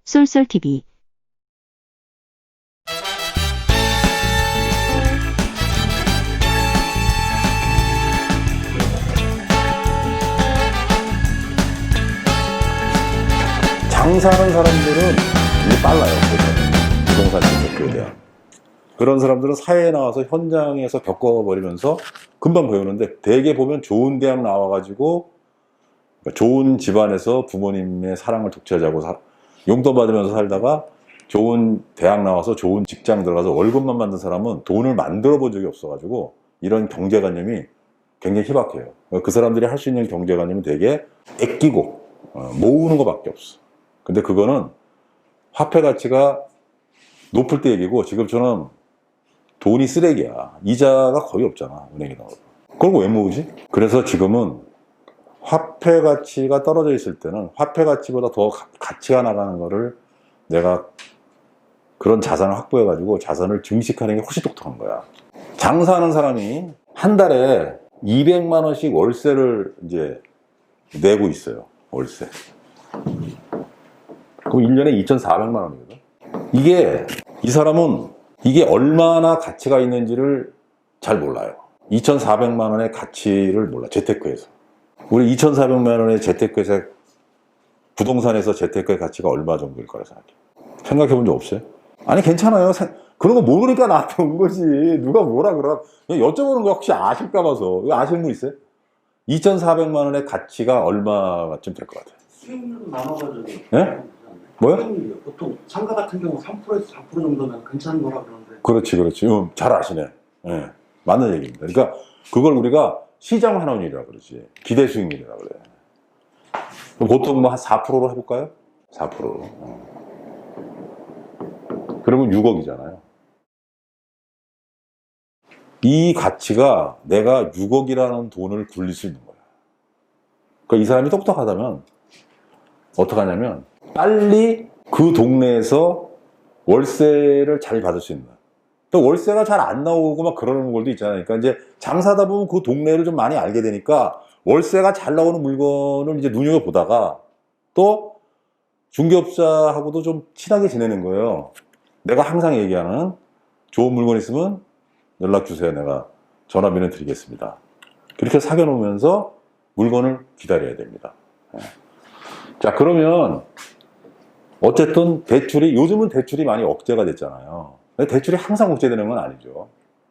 쏠쏠TV 장사하는 사람들은 이게 빨라요. 부동산 정책에 대한. 그런 사람들은 사회에 나와서 현장에서 겪어버리면서 금방 배우는데, 대개 보면 좋은 대학 나와가지고 좋은 집안에서 부모님의 사랑을 독차지하고 용돈 받으면서 살다가 좋은 대학 나와서 좋은 직장 들어가서 월급만 만든 사람은 돈을 만들어 본 적이 없어가지고 이런 경제관념이 굉장히 희박해요. 그 사람들이 할 수 있는 경제관념은 되게 아끼고 모으는 것밖에 없어. 근데 그거는 화폐 가치가 높을 때 얘기고, 지금처럼 돈이 쓰레기야. 이자가 거의 없잖아, 은행에 넣어도. 그걸 왜 모으지? 그래서 지금은 화폐 가치가 떨어져 있을 때는 화폐 가치보다 더 가치가 나가는 거를 내가 그런 자산을 확보해가지고 자산을 증식하는 게 훨씬 똑똑한 거야. 장사하는 사람이 한 달에 200만 원씩 월세를 이제 내고 있어요. 월세. 그럼 1년에 2,400만 원이거든. 이 사람은 이게 얼마나 가치가 있는지를 잘 몰라요. 2,400만 원의 가치를 몰라, 재테크에서. 우리 2,400만 원의 재테크에서, 부동산에서 재테크의 가치가 얼마 정도일 거라 생각해? 생각해 본 적 없어요? 아니, 괜찮아요. 그런 거 모르니까 나한테 온 거지. 누가 뭐라 그러나. 여쭤보는 거 혹시 아실까 봐서. 이거 아시는 분 있어요? 2,400만 원의 가치가 얼마쯤 될 것 같아요? 수익률은 나눠가지고. 예? 뭐요? 수익률이요. 보통 상가 같은 경우 3%에서 4% 정도면 괜찮은 거라 그러는데. 그렇지. 잘 아시네. 예. 맞는 얘기입니다. 그러니까 그걸 우리가 시장 환원율이라고 그러지. 기대 수익률이라고 그래. 보통 뭐 한 4%로 해볼까요? 4%로. 그러면 6억이잖아요. 이 가치가 내가 6억이라는 돈을 굴릴 수 있는 거야. 그러니까 이 사람이 똑똑하다면 어떻게 하냐면, 빨리 그 동네에서 월세를 잘 받을 수 있는. 또 월세가 잘 안 나오고 막 그러는 걸도 있잖아요. 그러니까 이제 장사다 보면 그 동네를 좀 많이 알게 되니까 월세가 잘 나오는 물건을 이제 눈여겨보다가 또 중개업자하고도 좀 친하게 지내는 거예요. 내가 항상 얘기하는, 좋은 물건 있으면 연락 주세요. 내가 전화비는 드리겠습니다. 그렇게 사귀어놓으면서 물건을 기다려야 됩니다. 자, 그러면 어쨌든 요즘은 대출이 많이 억제가 됐잖아요. 대출이 항상 억제되는 건 아니죠.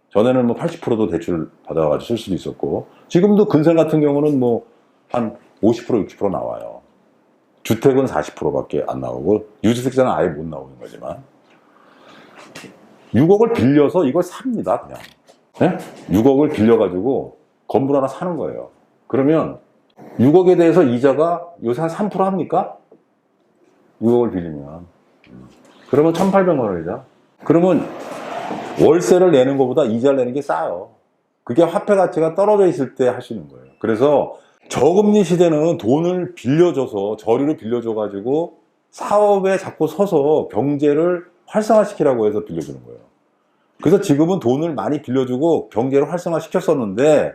전에는 뭐 80%도 대출 받아가지고 쓸 수도 있었고, 지금도 근생 같은 경우는 뭐 한 50%, 60% 나와요. 주택은 40%밖에 안 나오고, 유주택자는 아예 못 나오는 거지만, 6억을 빌려서 이걸 삽니다, 그냥. 네? 6억을 빌려가지고 건물 하나 사는 거예요. 그러면 6억에 대해서 이자가 요새 한 3% 합니까? 6억을 빌리면. 그러면 1,800만 원이죠. 그러면 월세를 내는 것보다 이자를 내는 게 싸요. 그게 화폐 가치가 떨어져 있을 때 하시는 거예요. 그래서 저금리 시대는 돈을 빌려줘서, 저리로 빌려줘가지고 사업에 자꾸 서서 경제를 활성화시키라고 해서 빌려주는 거예요. 그래서 지금은 돈을 많이 빌려주고 경제를 활성화시켰었는데,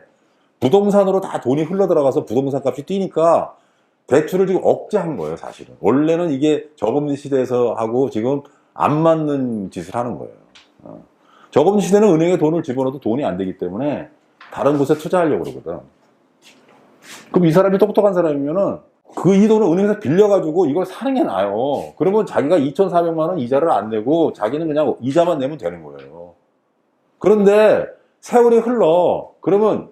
부동산으로 다 돈이 흘러들어가서 부동산 값이 뛰니까 대출을 지금 억제한 거예요, 사실은. 원래는 이게 저금리 시대에서 하고 지금 안 맞는 짓을 하는 거예요. 저금리 시대는 은행에 돈을 집어넣어도 돈이 안 되기 때문에 다른 곳에 투자하려고 그러거든. 그럼 이 사람이 똑똑한 사람이면은 이 돈을 은행에서 빌려가지고 이걸 사는 게 나아요. 그러면 자기가 2,400만 원 이자를 안 내고 자기는 그냥 이자만 내면 되는 거예요. 그런데 세월이 흘러. 그러면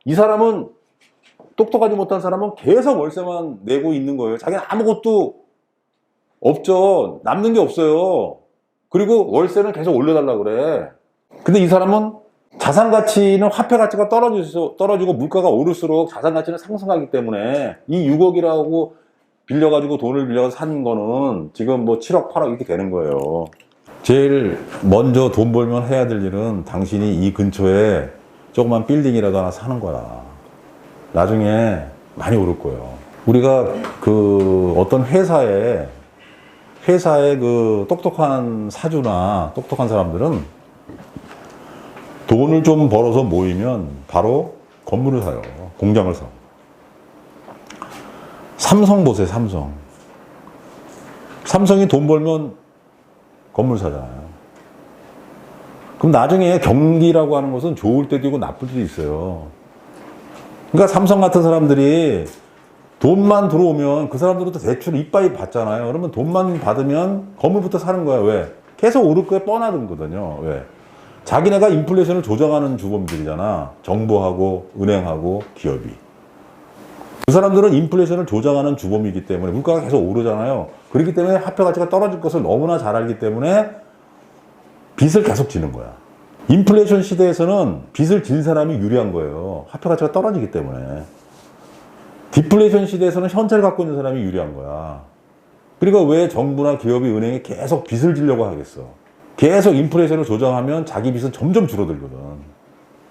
이 사람은, 똑똑하지 못한 사람은 계속 월세만 내고 있는 거예요. 자기는 아무것도 없죠. 남는 게 없어요. 그리고 월세는 계속 올려달라고 그래. 근데 이 사람은 자산 가치는, 화폐 가치가 떨어지고 물가가 오를수록 자산 가치는 상승하기 때문에 이 6억이라고 빌려가지고 돈을 빌려서 산 거는 지금 뭐 7억, 8억 이렇게 되는 거예요. 제일 먼저 돈 벌면 해야 될 일은, 당신이 이 근처에 조그만 빌딩이라도 하나 사는 거야. 나중에 많이 오를 거예요. 우리가 그 어떤 회사에 그 똑똑한 사주나 똑똑한 사람들은 돈을 좀 벌어서 모이면 바로 건물을 사요. 공장을 사. 삼성 보세요, 삼성. 삼성이 돈 벌면 건물 사잖아요. 그럼 나중에 경기라고 하는 것은 좋을 때도 있고 나쁠 때도 있어요. 그러니까 삼성 같은 사람들이 돈만 들어오면 그 사람들도 대출 이빠이 받잖아요. 그러면 돈만 받으면 건물부터 사는 거야. 왜? 계속 오를 거에 뻔하거든요. 왜? 자기네가 인플레이션을 조정하는 주범들이잖아. 정부하고 은행하고 기업이. 그 사람들은 인플레이션을 조정하는 주범이기 때문에 물가가 계속 오르잖아요. 그렇기 때문에 화폐 가치가 떨어질 것을 너무나 잘 알기 때문에 빚을 계속 지는 거야. 인플레이션 시대에서는 빚을 진 사람이 유리한 거예요. 화폐 가치가 떨어지기 때문에. 디플레이션 시대에서는 현찰을 갖고 있는 사람이 유리한 거야. 그러니까 왜 정부나 기업이 은행에 계속 빚을 지려고 하겠어. 계속 인플레이션을 조정하면 자기 빚은 점점 줄어들거든.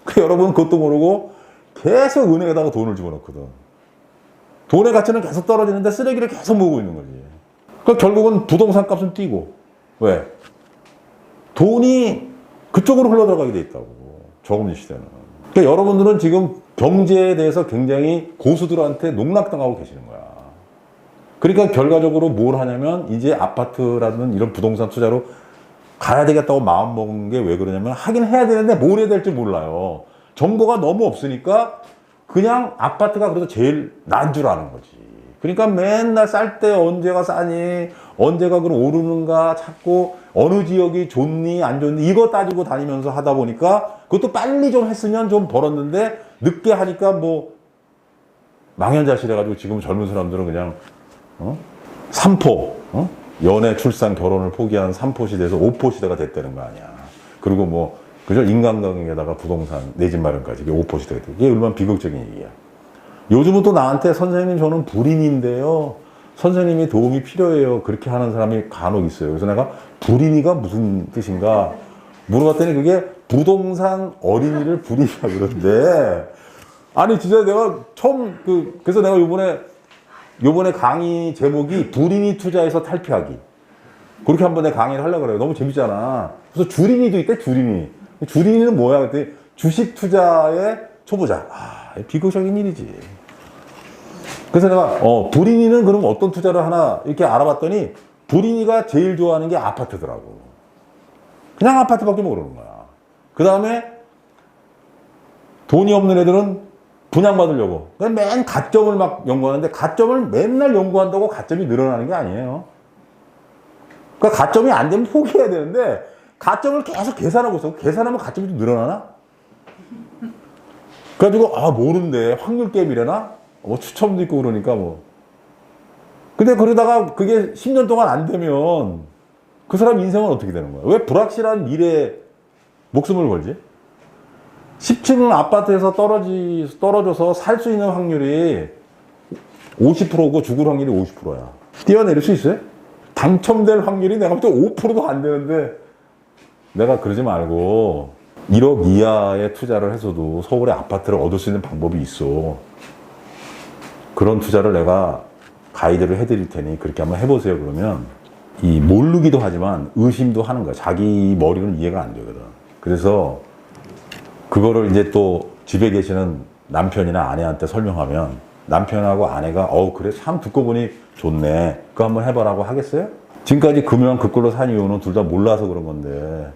그 여러분은 그것도 모르고 계속 은행에다가 돈을 집어넣거든. 돈의 가치는 계속 떨어지는데 쓰레기를 계속 모으고 있는 거지. 그러니까 결국은 부동산 값은 뛰고. 왜? 돈이 그쪽으로 흘러들어가게 돼 있다고. 저금리 시대는. 그러니까 여러분들은 지금 경제에 대해서 굉장히 고수들한테 농락당하고 계시는 거야. 그러니까 결과적으로 뭘 하냐면 이제 아파트라든 이런 부동산 투자로 가야 되겠다고 마음먹은 게 왜 그러냐면 하긴 해야 되는데 뭘 해야 될지 몰라요. 정보가 너무 없으니까 그냥 아파트가 그래도 제일 난 줄 아는 거지. 그러니까 맨날 쌀 때 언제가 싸니, 언제가 그럼 오르는가 찾고 어느 지역이 좋니 안 좋니 이거 따지고 다니면서 하다 보니까 그것도 빨리 좀 했으면 좀 벌었는데 늦게 하니까 뭐 망연자실해가지고 지금 젊은 사람들은 그냥 삼포, 연애, 출산, 결혼을 포기한 삼포 시대에서 오포 시대가 됐다는 거 아니야. 그리고 뭐 그죠? 인간관계에다가 부동산, 내 집 마련까지 이게 오포 시대가 돼. 이게 얼마나 비극적인 얘기야. 요즘은 또 나한테 선생님 저는 불인인데요. 선생님의 도움이 필요해요. 그렇게 하는 사람이 간혹 있어요. 그래서 내가 불인이가 무슨 뜻인가 물어봤더니 그게 부동산 어린이를 불인이라 그러는데 아니 진짜 내가 처음 그래서 내가 요번에 강의 제목이 불인이 투자에서 탈피하기. 그렇게 한번 내 강의를 하려고 그래요. 너무 재밌잖아. 그래서 주린이도 있대, 주린이. 주린이는 뭐야? 그랬더니 주식 투자의 초보자. 아, 비극적인 일이지. 그래서 내가, 불인이는 그럼 어떤 투자를 하나 이렇게 알아봤더니 불인이가 제일 좋아하는 게 아파트더라고. 그냥 아파트밖에 모르는 거야. 그 다음에 돈이 없는 애들은 분양받으려고. 맨 가점을 막 연구하는데 가점을 맨날 연구한다고 가점이 늘어나는 게 아니에요. 그러니까 가점이 안 되면 포기해야 되는데 가점을 계속 계산하고 있어. 계산하면 가점이 좀 늘어나나? 그래가지고 모른대. 확률 게임이래나? 뭐 추첨도 있고 그러니까 뭐. 근데 그러다가 그게 10년 동안 안 되면 그 사람 인생은 어떻게 되는 거야? 왜 불확실한 미래에 목숨을 걸지? 10층 아파트에서 떨어져서 살 수 있는 확률이 50%고 죽을 확률이 50%야. 뛰어내릴 수 있어요? 당첨될 확률이 내가 볼 때 5%도 안 되는데 내가 그러지 말고 1억 이하의 투자를 해서도 서울에 아파트를 얻을 수 있는 방법이 있어. 그런 투자를 내가 가이드를 해드릴 테니 그렇게 한번 해보세요. 그러면 모르기도 하지만 의심도 하는 거야. 자기 머리는 이해가 안 되거든. 그래서 그거를 이제 또 집에 계시는 남편이나 아내한테 설명하면 남편하고 아내가 그래 참 듣고 보니 좋네. 그거 한번 해봐라고 하겠어요? 지금까지 금연 그걸로 산 이유는 둘 다 몰라서 그런 건데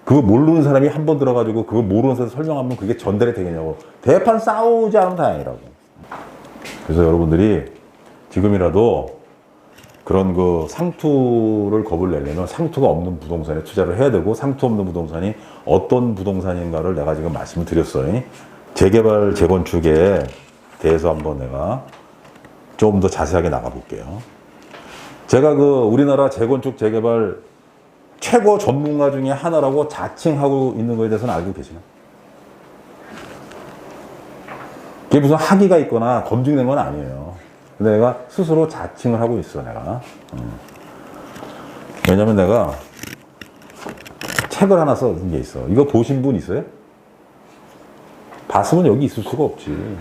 그거 모르는 사람이 한 번 들어가지고 그거 모르는 사람 설명하면 그게 전달이 되겠냐고. 대판 싸우지 않으면 다행이라고. 그래서 여러분들이 지금이라도 그런 상투를 겁을 내려면 상투가 없는 부동산에 투자를 해야 되고 상투 없는 부동산이 어떤 부동산인가를 내가 지금 말씀을 드렸어요. 재개발, 재건축에 대해서 한번 내가 좀 더 자세하게 나가볼게요. 제가 우리나라 재건축, 재개발 최고 전문가 중에 하나라고 자칭하고 있는 거에 대해서는 알고 계시나요? 그게 무슨 학위가 있거나 검증된 건 아니에요. 근데 내가 스스로 자칭을 하고 있어, 내가. 왜냐면 내가 책을 하나 쓴 게 있어. 이거 보신 분 있어요? 봤으면 여기 있을 수가 없지.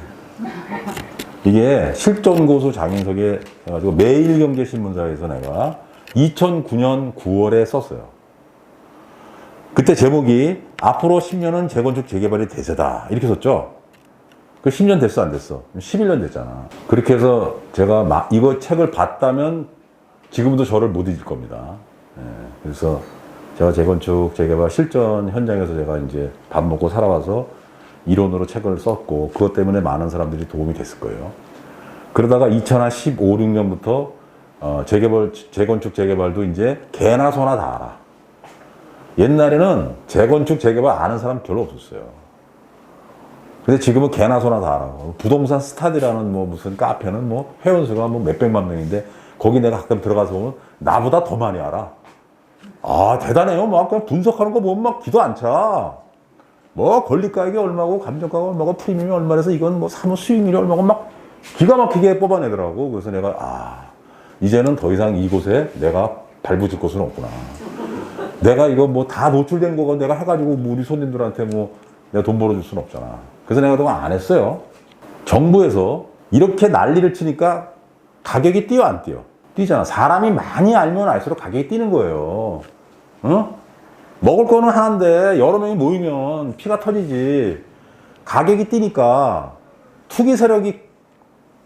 이게 실전고수 장인석에 해가지고 매일경제신문사에서 내가 2009년 9월에 썼어요. 그때 제목이 앞으로 10년은 재건축 재개발이 대세다. 이렇게 썼죠? 그 10년 됐어, 안 됐어? 11년 됐잖아. 그렇게 해서 제가 이거 책을 봤다면 지금도 저를 못 잊을 겁니다. 예, 그래서 제가 재건축, 재개발 실전 현장에서 제가 이제 밥 먹고 살아와서 이론으로 책을 썼고 그것 때문에 많은 사람들이 도움이 됐을 거예요. 그러다가 2015, 16년부터 재건축, 재개발도 이제 개나 소나 다 알아. 옛날에는 재건축, 재개발 아는 사람 별로 없었어요. 근데 지금은 개나 소나 다 알아. 부동산 스타디라는 뭐 무슨 카페는 뭐 회원수가 뭐 몇백만 명인데 거기 내가 가끔 들어가서 보면 나보다 더 많이 알아. 아, 대단해요. 막 그냥 분석하는 거 보면 막 기도 안 차. 뭐 권리가액이 얼마고 감정가가 얼마고 프리미엄이 얼마라서 이건 뭐 사무 수익률이 얼마고 막 기가 막히게 뽑아내더라고. 그래서 내가 이제는 더 이상 이곳에 내가 발붙일 곳은 없구나. 내가 이거 뭐 다 노출된 거가 내가 해가지고 뭐 우리 손님들한테 뭐 내가 돈 벌어줄 수는 없잖아. 그래서 내가 그동안 안 했어요. 정부에서 이렇게 난리를 치니까 가격이 뛰어 안 뛰어? 뛰잖아. 사람이 많이 알면 알수록 가격이 뛰는 거예요. 어? 먹을 거는 하나인데 여러 명이 모이면 피가 터지지. 가격이 뛰니까 투기 세력이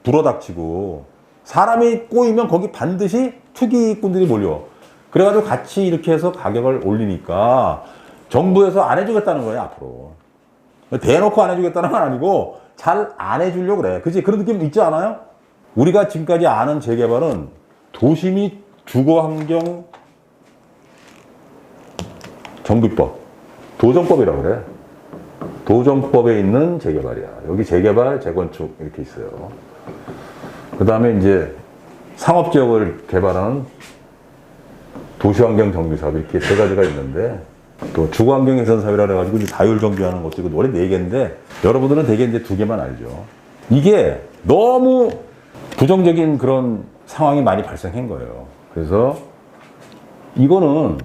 불어닥치고 사람이 꼬이면 거기 반드시 투기꾼들이 몰려. 그래가지고 같이 이렇게 해서 가격을 올리니까 정부에서 안 해주겠다는 거예요, 앞으로. 대놓고 안 해주겠다는 건 아니고 잘 안 해주려고 그래. 그치? 그런 느낌 있지 않아요? 우리가 지금까지 아는 재개발은 도시 및 주거환경 정비법, 도정법이라고 그래. 도정법에 있는 재개발이야. 여기 재개발, 재건축 이렇게 있어요. 그 다음에 이제 상업지역을 개발하는 도시환경정비사업 이렇게 세 가지가 있는데 또 주거환경개선사업이라 해가지고 이제 다율정비하는 것도 이거 노래 4개인데 여러분들은 대개 이제 2개만 알죠. 이게 너무 부정적인 그런 상황이 많이 발생한 거예요. 그래서 이거는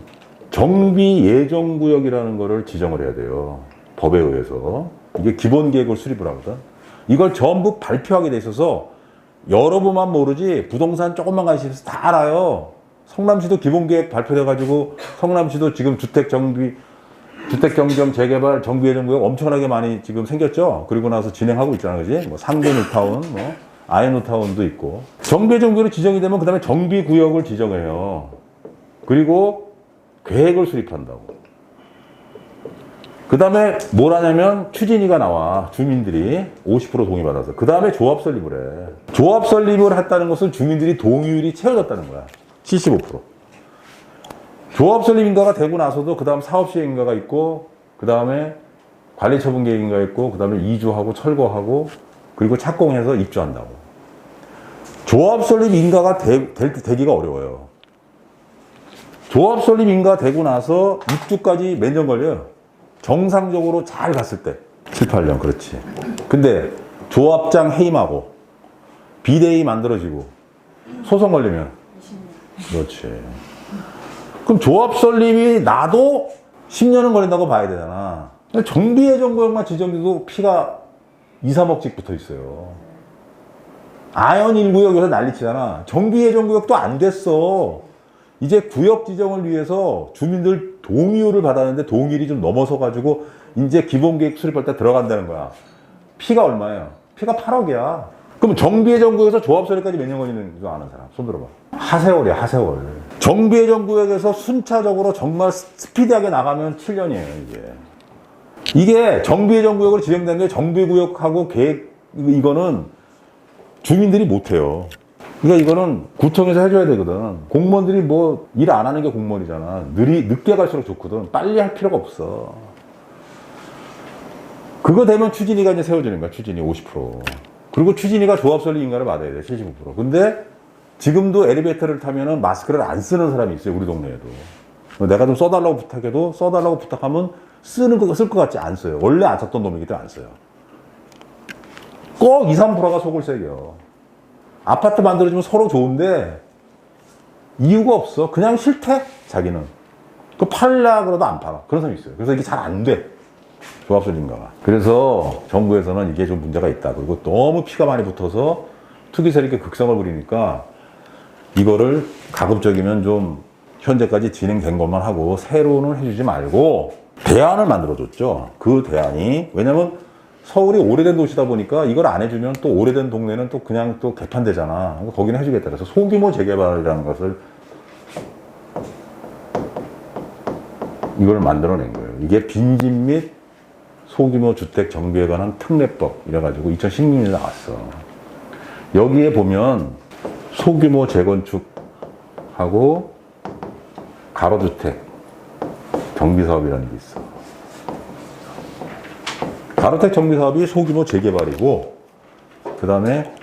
정비 예정구역이라는 거를 지정을 해야 돼요. 법에 의해서. 이게 기본계획을 수립을 하거든. 이걸 전부 발표하게 돼 있어서 여러분만 모르지 부동산 조금만 가시면서 다 알아요. 성남시도 기본계획 발표돼가지고 성남시도 지금 주택경정 재개발 정비예정구역 엄청나게 많이 지금 생겼죠. 그리고 나서 진행하고 있잖아요, 그지? 뭐 상계뉴타운, 뭐 아이뉴타운도 있고. 정비예정구역이 지정이 되면 그 다음에 정비구역을 지정해요. 그리고 계획을 수립한다고. 그 다음에 뭘 하냐면 추진위가 나와. 주민들이 50% 동의받아서. 그 다음에 조합 설립을 해. 조합 설립을 했다는 것은 주민들이 동의율이 채워졌다는 거야. 75%. 조합 설립 인가가 되고 나서도 그 다음 사업 시행 인가가 있고 그 다음에 관리 처분 계획 인가가 있고 그 다음에 이주하고 철거하고 그리고 착공해서 입주한다고. 조합 설립 인가가 되기가 어려워요. 조합 설립 인가 되고 나서 입주까지 몇 년 걸려요? 정상적으로 잘 갔을 때 7, 8년. 그렇지. 근데 조합장 해임하고 비대위 만들어지고 소송 걸리면 그렇지. 그럼 조합 설립이 나도 10년은 걸린다고 봐야 되잖아. 정비예정구역만 지정돼도 피가 2, 3억씩 붙어 있어요. 아연 1구역에서 난리치잖아. 정비예정구역도 안 됐어. 이제 구역 지정을 위해서 주민들 동의율을 받았는데 동의율이 좀 넘어서 가지고 이제 기본계획 수립할 때 들어간다는 거야. 피가 얼마예요? 피가 8억이야. 그럼 정비예정구역에서 조합 설립까지 몇 년 걸리는 거 아는 사람? 손 들어봐. 하세월이야, 하세월. 정비예정구역에서 순차적으로 정말 스피디하게 나가면 7년이에요, 이게 정비예정구역으로 지정된 게 정비구역하고 계획, 이거는 주민들이 못해요. 그러니까 이거는 구청에서 해줘야 되거든. 공무원들이 뭐 일 안 하는 게 공무원이잖아. 늦게 갈수록 좋거든. 빨리 할 필요가 없어. 그거 되면 추진위가 이제 세워지는 거야. 추진위 50%. 그리고 추진위가 조합 설립 인가를 받아야 돼. 75%. 근데 지금도 엘리베이터를 타면은 마스크를 안 쓰는 사람이 있어요. 우리 동네에도. 내가 좀 써달라고 부탁해도 써달라고 부탁하면 쓸 것 같지 안 써요. 원래 안 썼던 놈이기 때문에 안 써요. 꼭 2, 3%가 속을 새겨. 아파트 만들어주면 서로 좋은데 이유가 없어. 그냥 싫대, 자기는. 그 팔라 그러도 안 팔아. 그런 사람이 있어요. 그래서 이게 잘 안 돼. 조합설립인가가. 그래서 정부에서는 이게 좀 문제가 있다. 그리고 너무 피가 많이 붙어서 투기 세력이 극성을 부리니까 이거를 가급적이면 좀 현재까지 진행된 것만 하고 새로는 해주지 말고 대안을 만들어줬죠. 그 대안이, 왜냐면 서울이 오래된 도시다 보니까 이걸 안 해주면 또 오래된 동네는 또 그냥 또 개판되잖아. 거기는 해주겠다. 그래서 소규모 재개발이라는 것을 이걸 만들어낸 거예요. 이게 빈집 및 소규모 주택 정비에 관한 특례법 이래가지고 2016년에 나왔어. 여기에 보면 소규모 재건축하고 가로주택 정비사업이라는 게 있어. 가로주택 정비사업이 소규모 재개발이고, 그 다음에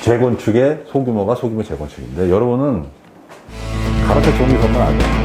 재건축의 소규모가 소규모 재건축인데, 여러분은 가로주택 정비사업만 알죠?